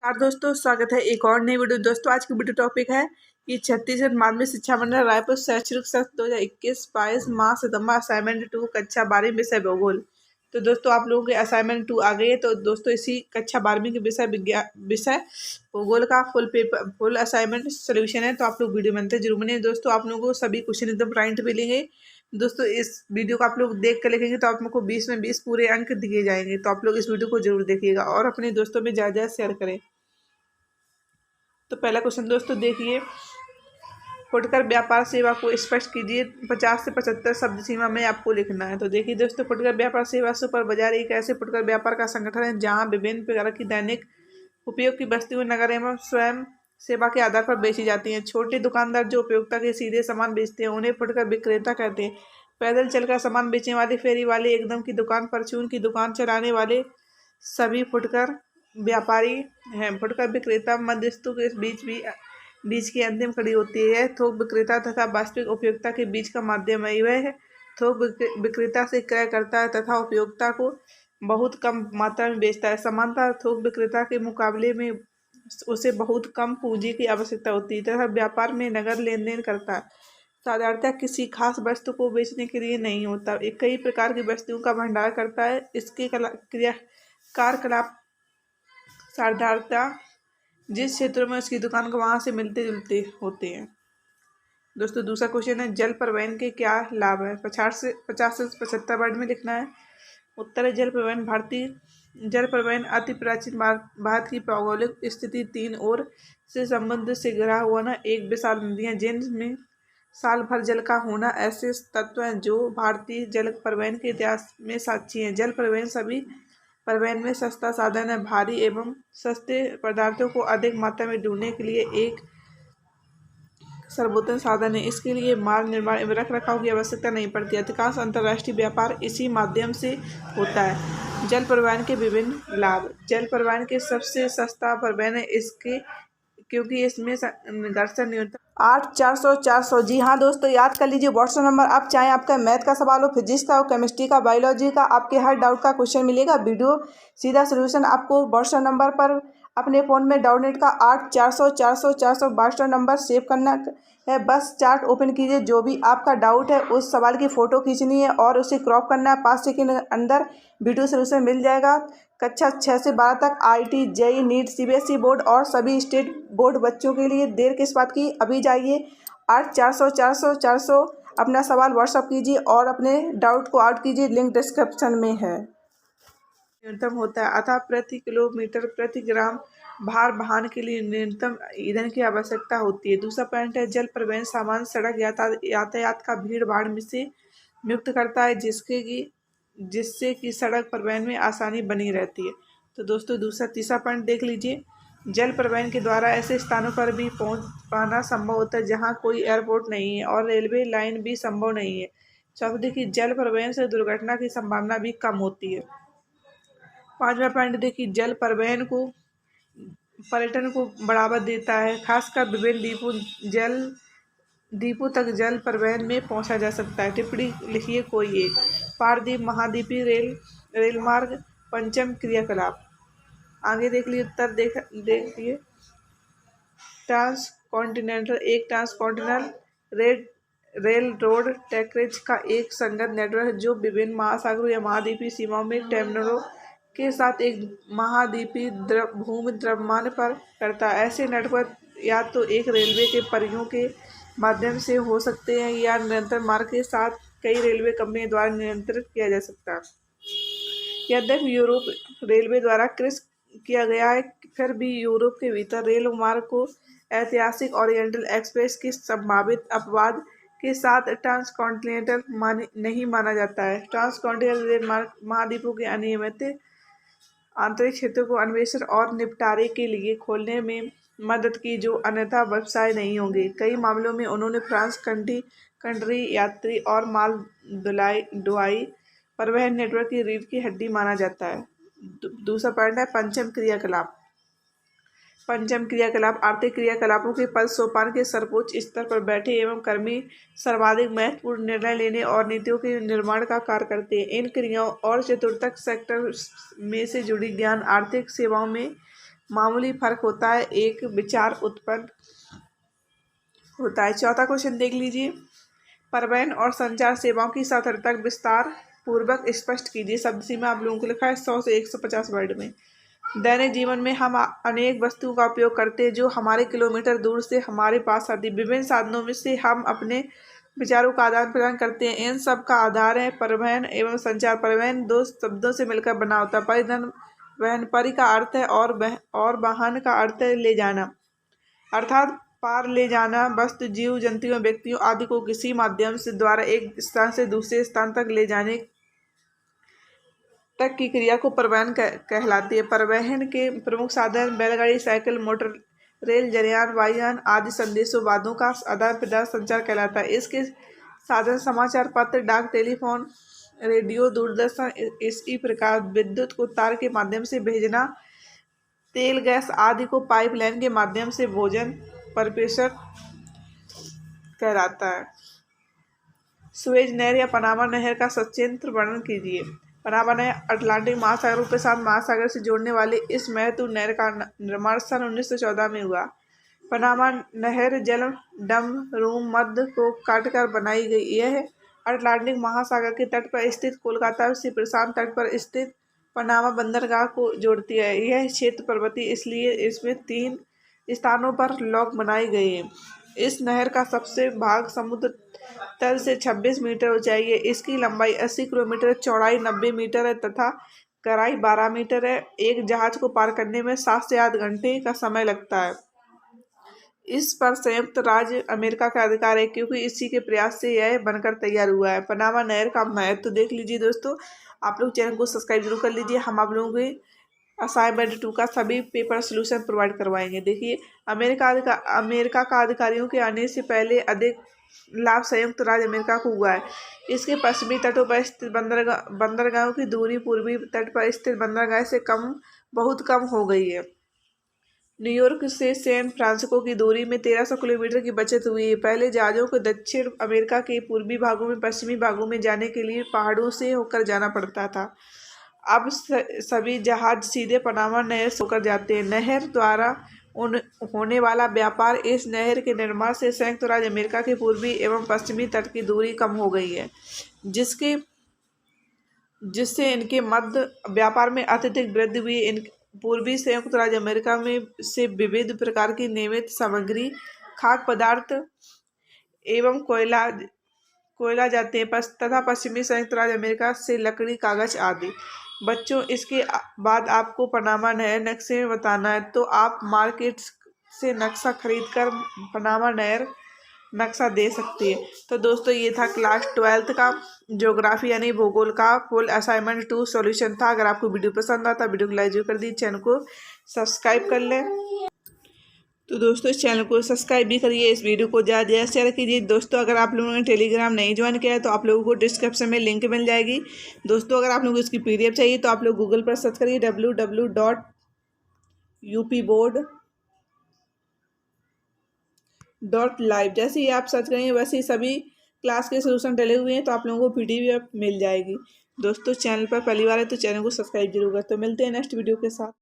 नमस्कार दोस्तों, स्वागत है एक और नई वीडियो। दोस्तों आज की वीडियो टॉपिक है कि छत्तीसगढ़ माध्यमिक शिक्षा मंडल रायपुर शैक्षणिक सत्र 2021-22 माह सितंबर असाइनमेंट 2 कक्षा 12 विषय भूगोल। तो दोस्तों आप लोगों के असाइनमेंट 2 आ गई है। तो दोस्तों इसी कक्षा 12वीं के विषय भूगोल का फुल असाइनमेंट सोल्यूशन है। तो आप लोग वीडियो में अंत जरूर बने। दोस्तों आप लोगों को सभी क्वेश्चन एकदम पॉइंट मिलेंगे। दोस्तों इस वीडियो को आप लोग देख कर लिखेंगे तो आप लोग को 20 में 20 पूरे अंक दिए जाएंगे। तो आप लोग इस वीडियो को जरूर देखिएगा और अपने दोस्तों में ज़्यादा शेयर करें। तो पहला क्वेश्चन दोस्तों देखिए, फुटकर व्यापार सेवा को स्पष्ट कीजिए। 50 से 75 शब्द सीमा में आपको लिखना है। तो देखिए दोस्तों, फुटकर व्यापार सेवा सुपर बाजार एक ऐसे फुटकर व्यापार का संगठन है जहां विभिन्न प्रकार की दैनिक उपयोग की वस्तुएं नगर एवं स्वयं सेवा के आधार पर बेची जाती हैं। छोटे दुकानदार जो उपयोगिता के सीधे सामान बेचते हैं उन्हें फुटकर विक्रेता कहते हैं। पैदल चलकर सामान बेचने वाले, फेरी वाले, एकदम की दुकान, परचून की दुकान चलाने वाले सभी फुटकर व्यापारी हैं। फुटकर विक्रेता मध्यस्थों के बीच की अंतिम कड़ी होती है। थोक विक्रेता तथा वास्तविक उपयोक्ता के बीच का माध्यम है। वह थोक विक्रेता से क्रय करता है तथा उपयोक्ता को बहुत कम मात्रा में बेचता है। सामान्यतः थोक विक्रेता के मुकाबले में उसे बहुत कम पूंजी की आवश्यकता होती है तथा व्यापार में नगद लेन देन करता है। साधारणतः किसी खास वस्तु को बेचने के लिए नहीं होता। कई प्रकार की वस्तुओं का भंडार करता है। इसके कार्यकलाप साधारणतः जिस क्षेत्रों में उसकी दुकान को वहां से मिलते जुलते होते हैं। दोस्तों दूसरा क्वेश्चन है, जल परिवहन के क्या लाभ है। 50 से 75 वर्ड में लिखना है। उत्तर है, जल परिवहन भारतीय जल परिवहन अति प्राचीन भारत की भौगोलिक स्थिति 3 ओर से समुद्र से घिरा हुआ ना एक विशाल नदियां जिनमें साल भर जल का होना ऐसे तत्व हैं जो भारतीय जल परिवहन के इतिहास में साक्षी हैं। जल परिवहन में सस्ता साधन है। भारी एवं सस्ते पदार्थों को अधिक मात्रा में ढोने के लिए एक सर्वोत्तम साधन है। इसके लिए मार्ग निर्माण एवं रख रखाव की आवश्यकता नहीं पड़ती। अधिकांश अंतर्राष्ट्रीय व्यापार इसी माध्यम से होता है। जल परिवहन के विभिन्न लाभ। जल परिवहन के सबसे सस्ता परिवहन है इसके क्योंकि इसमें घर्षण न्यूनतम 8 400 400। जी हाँ दोस्तों, याद कर लीजिए व्हाट्सएप नंबर। आप चाहे आपका मैथ का सवाल हो, फिजिक्स का हो, केमिस्ट्री का, बायोलॉजी का, आपके हर डाउट का क्वेश्चन मिलेगा। वीडियो सीधा सोल्यूशन आपको व्हाट्सएप नंबर पर अपने फ़ोन में डाउनलोड का 8 400 400 400 व्हाट्सएप नंबर सेव करना है। बस चार्ट ओपन कीजिए, जो भी आपका डाउट है उस सवाल की फ़ोटो खींचनी है और उसे क्रॉप करना है। 5 सेकंड के अंदर वीडियो सोल्यूशन मिल जाएगा। कक्षा 6 से 12 तक IT, JEE, NEET, CBSE board और सभी स्टेट बोर्ड बच्चों के लिए। देर किस बात की, अभी जाइए 8 400 400 400 अपना सवाल व्हाट्सअप कीजिए और अपने डाउट को आउट कीजिए। लिंक डिस्क्रिप्शन में है। न्यूनतम होता है, अतः प्रति किलोमीटर प्रति ग्राम भार वाहन के लिए न्यूनतम ईंधन की आवश्यकता होती है। दूसरा पॉइंट है, जल परिवहन सामान्य सड़क यातायात का भीड़ भाड़ में से मुक्त करता है जिससे कि सड़क परिवहन में आसानी बनी रहती है। तो दोस्तों तीसरा पॉइंट देख लीजिए, जल परिवहन के द्वारा ऐसे स्थानों पर भी पहुंच पाना संभव होता है जहां कोई एयरपोर्ट नहीं है और रेलवे लाइन भी संभव नहीं है। चौथा देखिए, जल परिवहन से दुर्घटना की संभावना भी कम होती है। पांचवा पॉइंट देखिए, जल परिवहन को पर्यटन को बढ़ावा देता है। खासकर विभिन्न द्वीपों तक जल परिवहन में पहुंचा जा सकता है। टिप्पणी लिखिए कोई एक। पारदीप महाद्वीपीय रेल मार्ग पंचम क्रियाकलाप। आगे देख लिए उत्तर देखिए, ट्रांसकॉन्टिनेंटल रेल रोड टैकरेज का एक संगत नेटवर्क है जो विभिन्न महासागरों या महाद्वीपीय सीमाओं में टर्मिनलों के साथ एक महाद्वीपीय भूमि द्रव्यमान पर करता है। ऐसे नेटवर्क या तो एक रेलवे के परियों के माध्यम से हो सकते हैं या निरंतर मार्ग के साथ कई रेलवे कंपनियों द्वारा नियंत्रित किया जा सकता है। यद्यपि यूरोप रेलवे द्वारा किया गया है, फिर भी यूरोप के भीतर रेल मार्ग को ऐतिहासिक ओरिएंटल एक्सप्रेस की संभावित अपवाद के साथ ट्रांसकॉन्टिनेंटल नहीं माना जाता है। ट्रांसकॉन्टिनेंटल रेल मार्ग महाद्वीपों के अनियमित आंतरिक क्षेत्रों को अन्वेषण और निपटारे के लिए खोलने में मदद की जो अन्यथा व्यवसाय नहीं होंगे। कई मामलों में उन्होंने फ्रांस कंट्री यात्री और माल ढुलाई परिवहन नेटवर्क की रीढ़ की हड्डी माना जाता है। दूसरा पॉइंट है, पंचम क्रियाकलाप आर्थिक क्रियाकलापों के पद सोपान के सर्वोच्च स्तर पर बैठे एवं कर्मी सर्वाधिक महत्वपूर्ण निर्णय लेने और नीतियों के निर्माण का कार्य करते हैं। इन क्रियाओं और चतुर्थक सेक्टर में से जुड़ी ज्ञान आर्थिक सेवाओं में मामूली फर्क होता है, एक विचार उत्पन्न होता है। चौथा क्वेश्चन देख लीजिए, परिवहन और संचार सेवाओं की सार्थकता विस्तार पूर्वक स्पष्ट कीजिए। शब्द सीमा आप लोगों को लिखा है 100 से 150 वर्ड में। दैनिक जीवन में हम अनेक वस्तुओं का उपयोग करते हैं जो हमारे किलोमीटर दूर से हमारे पास आती है। विभिन्न साधनों में से हम अपने विचारों का आदान प्रदान करते हैं। इन सब का आधार है परिवहन एवं संचार। परिवहन दो शब्दों से मिलकर बना होता है। परिवहन वहन, परि का अर्थ है और वाहन का अर्थ है ले जाना, अर्थात पार ले जाना। वस्तु, जीव जंतुओं, व्यक्तियों आदि को किसी माध्यम से द्वारा एक स्थान से दूसरे स्थान तक ले जाने तक की क्रिया को परिवहन कहलाती है। परिवहन के प्रमुख साधन बैलगाड़ी, साइकिल, मोटर, रेल, जलयान, वायुयान आदि संदेशों वादों का आदान प्रदान संचार कहलाता है। इसके साधन समाचार पत्र, डाक, टेलीफोन, रेडियो, दूरदर्शन, इसी प्रकार विद्युत को तार के माध्यम से भेजना, तेल, गैस आदि को पाइपलाइन के माध्यम से भोजन परिप्रेषण कहलाता है। सुएज नहर या पनामा नहर का सचित्र वर्णन कीजिए। पनामा नहर अटलांटिक महासागर को प्रशांत महासागर से जोड़ने वाले इस महत्वपूर्ण नहर का निर्माण सन 1914 में हुआ। पनामा नहर जल डैम मध्य को काटकर बनाई गई। यह अटलांटिक महासागर के तट पर स्थित कोलकाता से प्रशांत तट पर स्थित पनामा बंदरगाह को जोड़ती है। यह क्षेत्र पर्वतीय, इसलिए इसमें 3 स्थानों पर लॉक बनाई गई है। इस नहर का सबसे भाग समुद्र तल से 26 मीटर ऊंचाई है। इसकी लंबाई 80 किलोमीटर, चौड़ाई 90 मीटर है तथा गहराई 12 मीटर है। एक जहाज को पार करने में 7 से 8 घंटे का समय लगता है। इस पर संयुक्त राज्य अमेरिका का अधिकार है क्योंकि इसी के प्रयास से यह बनकर तैयार हुआ है। पनामा नहर का महत्व तो देख लीजिए दोस्तों। आप लोग चैनल को सब्सक्राइब जरूर कर लीजिए। हम आप लोगों के असाइनमेंट 2 का सभी पेपर सोल्यूशन प्रोवाइड करवाएंगे। देखिए, अमेरिका का अधिकारियों के आने से पहले अधिक लाभ संयुक्त राज्य अमेरिका को हुआ है। इसके पश्चिमी तटों पर स्थित बंदरगाहों की दूरी पूर्वी तट पर स्थित बंदरगाह से बहुत कम हो गई है। न्यूयॉर्क से सैन फ्रांसिस्को की दूरी में 1300 किलोमीटर की बचत हुई है। पहले जहाज़ों को दक्षिण अमेरिका के पूर्वी भागों में पश्चिमी भागों में जाने के लिए पहाड़ों से होकर जाना पड़ता था। अब सभी जहाज सीधे पनामा नहर से होकर जाते हैं। नहर द्वारा होने वाला व्यापार, इस नहर के निर्माण से संयुक्त राज्य अमेरिका के पूर्वी एवं पश्चिमी तट की दूरी कम हो गई है, जिससे इनके मध्य व्यापार में अत्यधिक वृद्धि हुई। इन पूर्वी संयुक्त राज्य अमेरिका में से विविध प्रकार की निर्मित सामग्री, खाद्य पदार्थ एवं कोयला जाते हैं तथा पश्चिमी संयुक्त राज्य अमेरिका से लकड़ी, कागज आदि। बच्चों, इसके बाद आपको पनामा नहर नक्शे में बताना है, तो आप मार्केट से नक्शा खरीदकर पनामा नहर नक्शा दे सकती है। तो दोस्तों, ये था क्लास 12th का ज्योग्राफी यानी भूगोल का फुल असाइनमेंट 2 सॉल्यूशन था। अगर आपको वीडियो पसंद आता वीडियो को लाइक कर दीजिए, चैनल को सब्सक्राइब कर लें। तो दोस्तों, इस चैनल को सब्सक्राइब भी करिए, इस वीडियो को ज़्यादा ज़्यादा शेयर कीजिए। दोस्तों, अगर आप लोगों ने टेलीग्राम नहीं ज्वाइन किया है तो आप लोगों को डिस्क्रिप्शन में लिंक मिल जाएगी। दोस्तों, अगर आप लोगों को इसकी PDF चाहिए तो आप लोग गूगल पर सर्च करिए www.upboard.live। जैसे ही आप सर्च करेंगे वैसे ही सभी क्लास के सोल्यूशन डले हुए हैं, तो आप लोगों को PDF मिल जाएगी। दोस्तों, चैनल पर पहली बार है तो चैनल को सब्सक्राइब जरूर करें। तो मिलते हैं नेक्स्ट वीडियो के साथ।